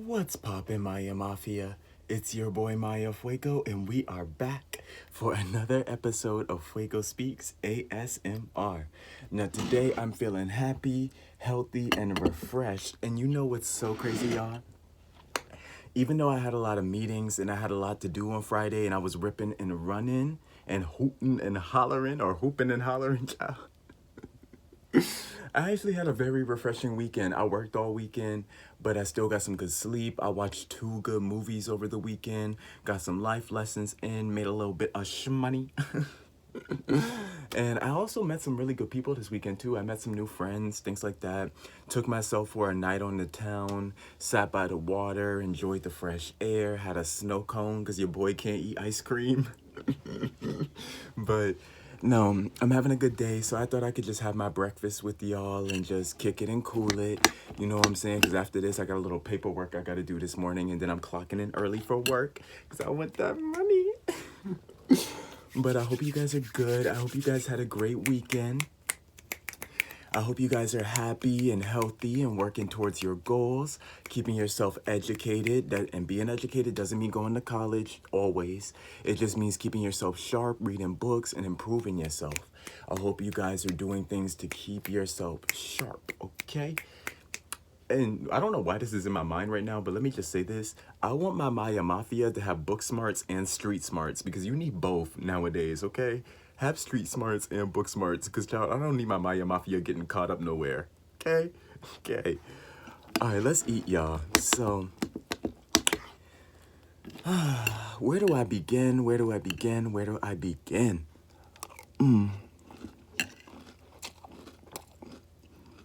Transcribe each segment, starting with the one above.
What's poppin', Maya Mafia? It's your boy Maya Fuego, and we are back for another episode of Fuego Speaks ASMR. Now, today I'm feeling happy, healthy, and refreshed. And you know what's so crazy, y'all? Even though I had a lot of meetings and I had a lot to do on Friday, and I was ripping and running and hooting and hollering, or hooping and hollering, child. I actually had a very refreshing weekend. I worked all weekend, but I still got some good sleep. I watched 2 good movies over the weekend, got some life lessons in, made a little bit of shmoney. And I also met some really good people this weekend too. I met some new friends, things like that. Took myself for a night on the town, sat by the water, enjoyed the fresh air, had a snow cone because your boy can't eat ice cream. But no, I'm having a good day, so I thought I could just have my breakfast with y'all and just kick it and cool it. You know what I'm saying? Because after this, I got a little paperwork I got to do this morning, and then I'm clocking in early for work because I want that money. But I hope you guys are good. I hope you guys had a great weekend. I hope you guys are happy and healthy and working towards your goals, keeping yourself educated. And being educated doesn't mean going to college always. It just means keeping yourself sharp, reading books, and improving yourself. I hope you guys are doing things to keep yourself sharp, okay? And I don't know why this is in my mind right now, but let me just say this. I want my Maya Mafia to have book smarts and street smarts because you need both nowadays, okay? Have street smarts and book smarts because, child, I don't need my Maya Mafia getting caught up nowhere, okay? Okay. All right, let's eat, y'all. So, where do I begin? Where do I begin? Where do I begin?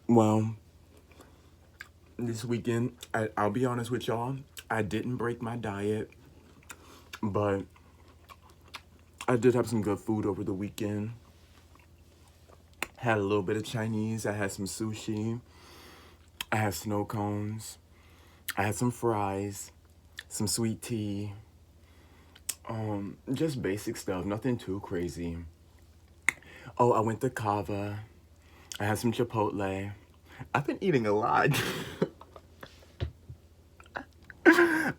Well, this weekend, I'll be honest with y'all, I didn't break my diet, but I did have some good food over the weekend. Had a little bit of Chinese. I had some sushi. I had snow cones. I had some fries, some sweet tea. Just basic stuff, nothing too crazy. Oh, I went to Kava. I had some Chipotle. I've been eating a lot.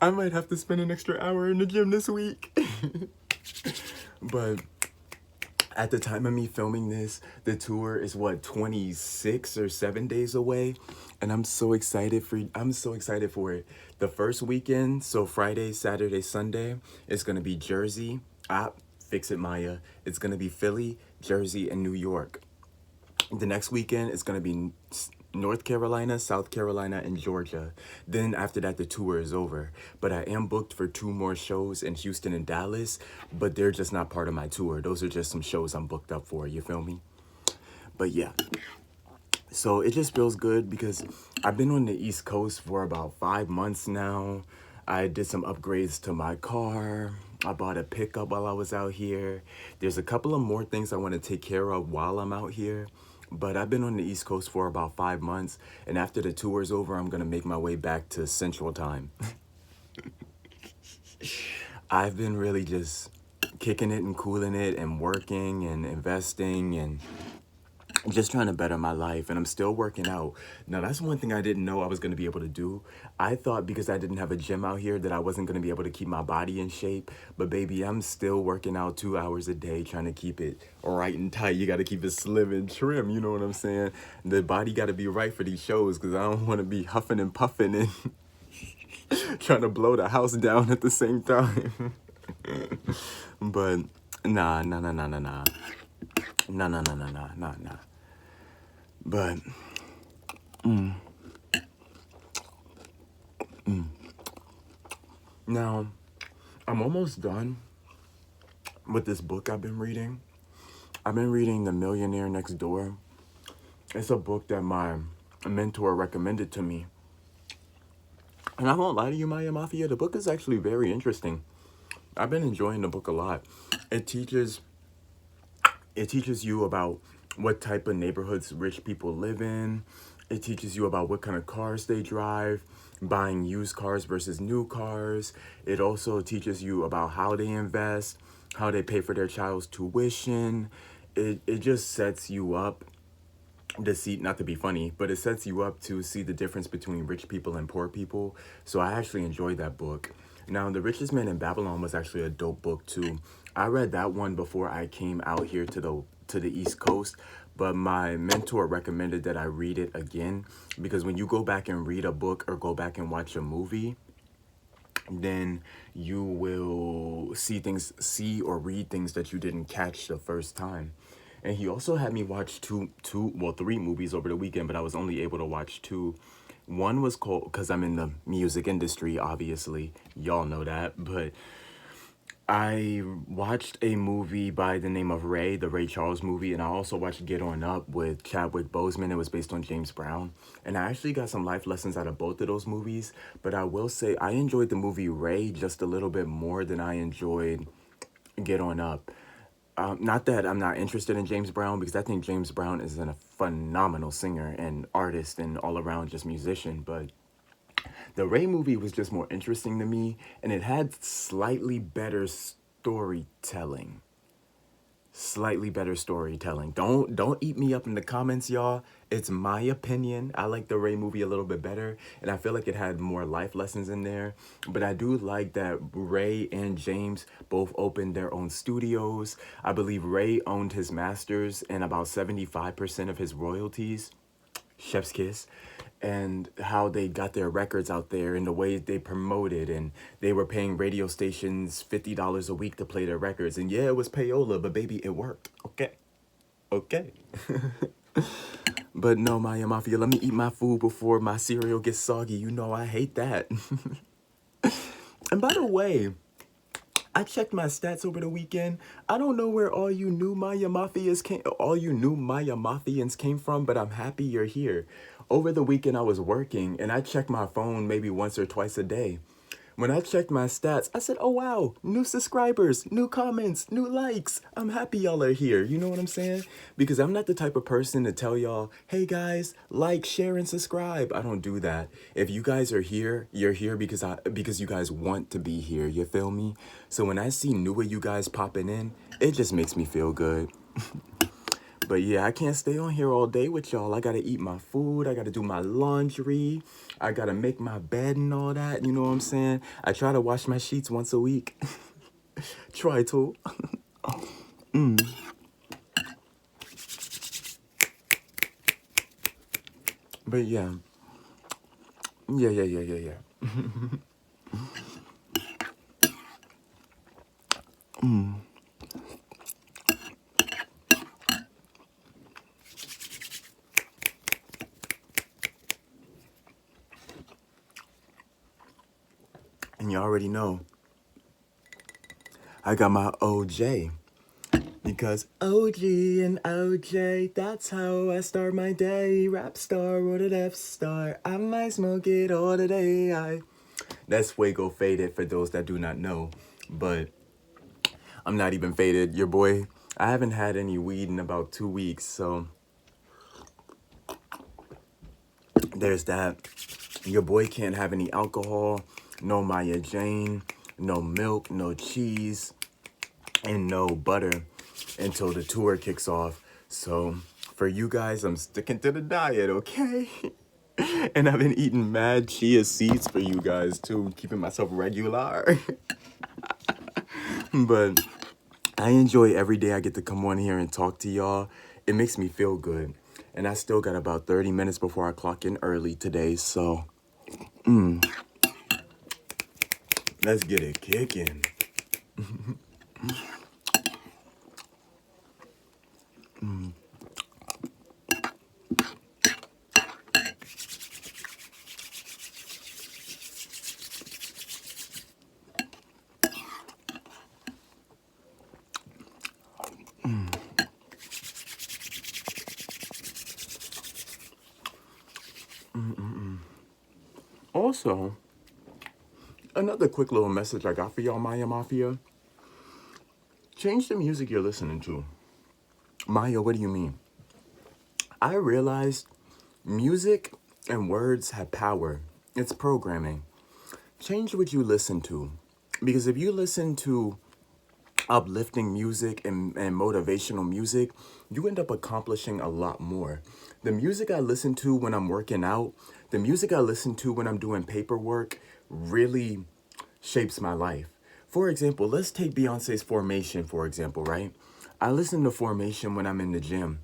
I might have to spend an extra hour in the gym this week. But at the time of me filming this, the tour is what, 26 or 7 days away, and I'm so excited for it. The first weekend, so Friday, Saturday, Sunday, it's gonna be Jersey. Fix it, Maya. It's gonna be Philly, Jersey, and New York. The next weekend is gonna be North Carolina, South Carolina, and Georgia. Then after that, the tour is over. But I am booked for 2 more shows in Houston and Dallas, but they're just not part of my tour. Those are just some shows I'm booked up for, you feel me? But yeah, so it just feels good because I've been on the East Coast for about 5 months now. I did some upgrades to my car. I bought a pickup while I was out here. There's a couple of more things I want to take care of while I'm out here. But I've been on the East Coast for about 5 months, and after the tour's over, I'm gonna make my way back to Central Time. I've been really just kicking it and cooling it and working and investing and just trying to better my life, and I'm still working out. Now, that's one thing I didn't know I was going to be able to do. I thought because I didn't have a gym out here that I wasn't going to be able to keep my body in shape. But baby, I'm still working out 2 hours a day, trying to keep it right and tight. You got to keep it slim and trim, you know what I'm saying? The body got to be right for these shows because I don't want to be huffing and puffing and trying to blow the house down at the same time. But nah. But now I'm almost done with this book I've been reading. I've been reading The Millionaire Next Door. It's a book that my mentor recommended to me. And I won't lie to you, Maya Mafia, the book is actually very interesting. I've been enjoying the book a lot. It teaches you about what type of neighborhoods rich people live in. It teaches you about what kind of cars they drive, buying used cars versus new cars. It also teaches you about how they invest, how they pay for their child's tuition. It just sets you up deceit, not to be funny, but it sets you up to see the difference between rich people and poor people. So I actually enjoyed that book. Now, The Richest Man in Babylon was actually a dope book too. I read that one before I came out here to the East Coast, but my mentor recommended that I read it again because when you go back and read a book or go back and watch a movie, then you will see or read things that you didn't catch the first time. And he also had me watch three movies over the weekend, but I was only able to watch two. One was called, because I'm in the music industry, obviously, y'all know that, but I watched a movie by the name of Ray, the Ray Charles movie, and I also watched Get On Up with Chadwick Boseman. It was based on James Brown. And I actually got some life lessons out of both of those movies, but I will say I enjoyed the movie Ray just a little bit more than I enjoyed Get On Up. Not that I'm not interested in James Brown, because I think James Brown is a phenomenal singer and artist and all around just musician, but the Ray movie was just more interesting to me, and it had slightly better storytelling. Slightly better storytelling. Don't eat me up in the comments, y'all. It's my opinion. I like the Ray movie a little bit better, and I feel like it had more life lessons in there. But I do like that Ray and James both opened their own studios. I believe Ray owned his masters and about 75% of his royalties. Chef's kiss. And how they got their records out there and the way they promoted, and they were paying radio stations $50 a week to play their records. And yeah, it was payola, but baby, it worked. Okay. But no, Maya Mafia, let me eat my food before my cereal gets soggy. You know I hate that. And by the way, I checked my stats over the weekend. I don't know where all you new Maya Mafians came from, but I'm happy you're here. Over the weekend I was working and I checked my phone maybe once or twice a day. When I checked my stats, I said, oh wow, new subscribers, new comments, new likes. I'm happy y'all are here. You know what I'm saying? Because I'm not the type of person to tell y'all, hey guys, like, share, and subscribe. I don't do that. If you guys are here, you're here because you guys want to be here. You feel me? So when I see new of you guys popping in, it just makes me feel good. But yeah, I can't stay on here all day with y'all. I gotta eat my food. I gotta do my laundry. I gotta make my bed and all that. You know what I'm saying? I try to wash my sheets once a week. Try to. But yeah. Yeah. And you already know, I got my OJ. Because OG and OJ, that's how I start my day. Rap star or the Death Star. I might smoke it all today. That's Fuego Faded for those that do not know. But I'm not even faded. Your boy, I haven't had any weed in about 2 weeks. So there's that. Your boy can't have any alcohol. No Maya Jane. No milk. No cheese. And no butter until the tour kicks off. So for you guys, I'm sticking to the diet, okay? And I've been eating mad chia seeds for you guys too, keeping myself regular. But I enjoy every day I get to come on here and talk to y'all. It makes me feel good. And I still got about 30 minutes before I clock in early today, so let's get it kicking. Also, another quick little message I got for y'all, Maya Mafia. Change the music you're listening to. Maya, what do you mean? I realized music and words have power. It's programming. Change what you listen to. Because if you listen to uplifting music and motivational music, you end up accomplishing a lot more. The music I listen to when I'm working out, the music I listen to when I'm doing paperwork really shapes my life. For example, let's take Beyonce's Formation, for example, right? I listen to Formation when I'm in the gym.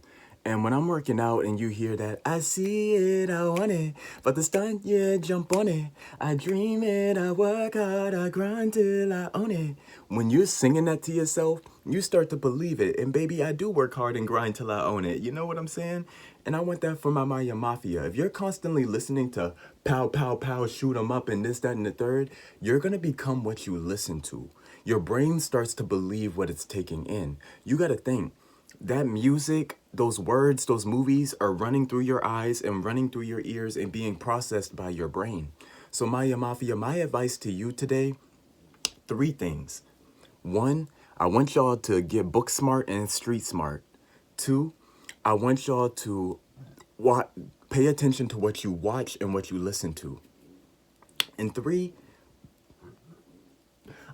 And when I'm working out and you hear that, I see it, I want it, but the stunt, yeah, jump on it. I dream it, I work hard, I grind till I own it. When you're singing that to yourself, you start to believe it. And baby, I do work hard and grind till I own it. You know what I'm saying? And I want that for my Maya Mafia. If you're constantly listening to pow, pow, pow, shoot 'em up and this, that, and the third, you're going to become what you listen to. Your brain starts to believe what it's taking in. You got to think. That music, those words, those movies are running through your eyes and running through your ears and being processed by your brain. So Maya Mafia, my advice to you today, three things. One, I want y'all to get book smart and street smart. Two, I want y'all to pay attention to what you watch and what you listen to. And three,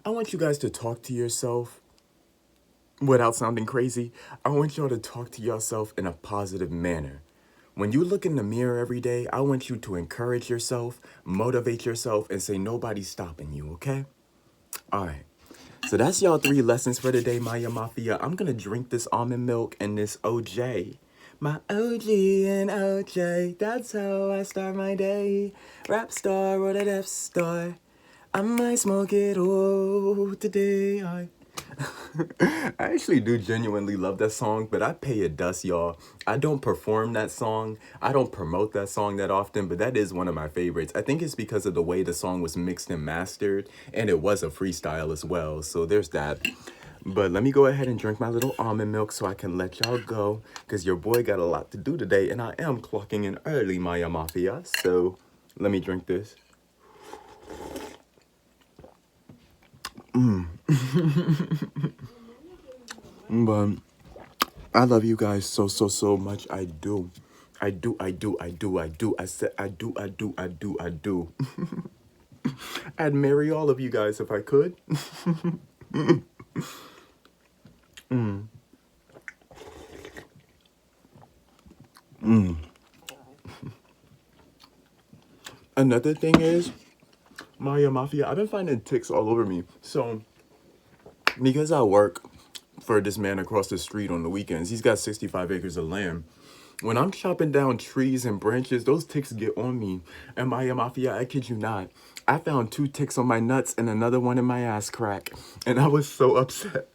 I want you guys to talk to yourself without sounding crazy. I want y'all to talk to yourself in a positive manner. When you look in the mirror every day, I want you to encourage yourself, motivate yourself, and say nobody's stopping you, okay? All right. So that's y'all three lessons for today, Maya Mafia. I'm going to drink this almond milk and this OJ. My OG and OJ, that's how I start my day. Rap star or the Death Star. I might smoke it all today. I actually do genuinely love that song, but I pay it dust, y'all. I don't perform that song. I don't promote that song that often, but that is one of my favorites. I think it's because of the way the song was mixed and mastered, and it was a freestyle as well, so there's that. But let me go ahead and drink my little almond milk so I can let y'all go, because your boy got a lot to do today, and I am clocking in early, Maya Mafia, so let me drink this. But I love you guys so, so, so much. I do. I do. I said I do. I'd marry all of you guys if I could. Another thing is, Maya Mafia, I've been finding ticks all over me. So, because I work for this man across the street on the weekends, he's got 65 acres of land. When I'm chopping down trees and branches, those ticks get on me. And Maya Mafia, I kid you not, I found 2 ticks on my nuts and another one in my ass crack. And I was so upset.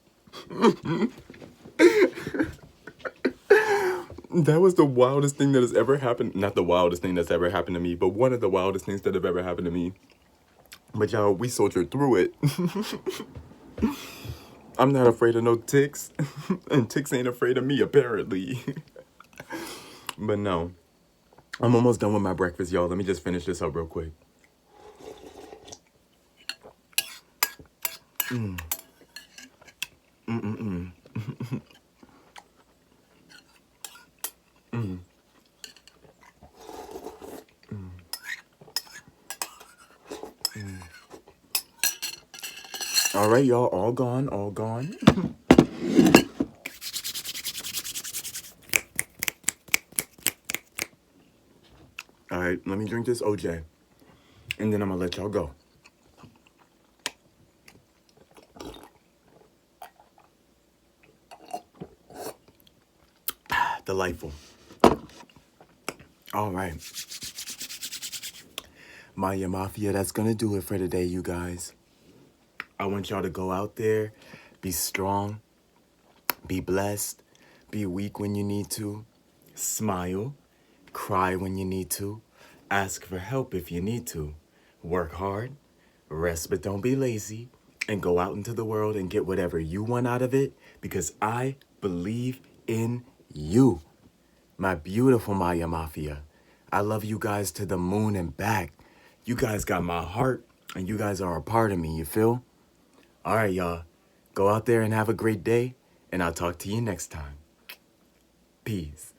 That was the wildest thing that has ever happened. Not the wildest thing that's ever happened to me, but one of the wildest things that have ever happened to me. But y'all, we soldiered through it. I'm not afraid of no ticks. And ticks ain't afraid of me, apparently. But no. I'm almost done with my breakfast, y'all. Let me just finish this up real quick. All right, y'all, all gone, all gone. All right, let me drink this OJ, and then I'm gonna let y'all go. Delightful. All right. Maya Mafia, that's gonna do it for today, you guys. I want y'all to go out there, be strong, be blessed, be weak when you need to, smile, cry when you need to, ask for help if you need to, work hard, rest but don't be lazy, and go out into the world and get whatever you want out of it, because I believe in you, my beautiful Maya Mafia. I love you guys to the moon and back. You guys got my heart, and you guys are a part of me, you feel? All right, y'all. Go out there and have a great day, and I'll talk to you next time. Peace.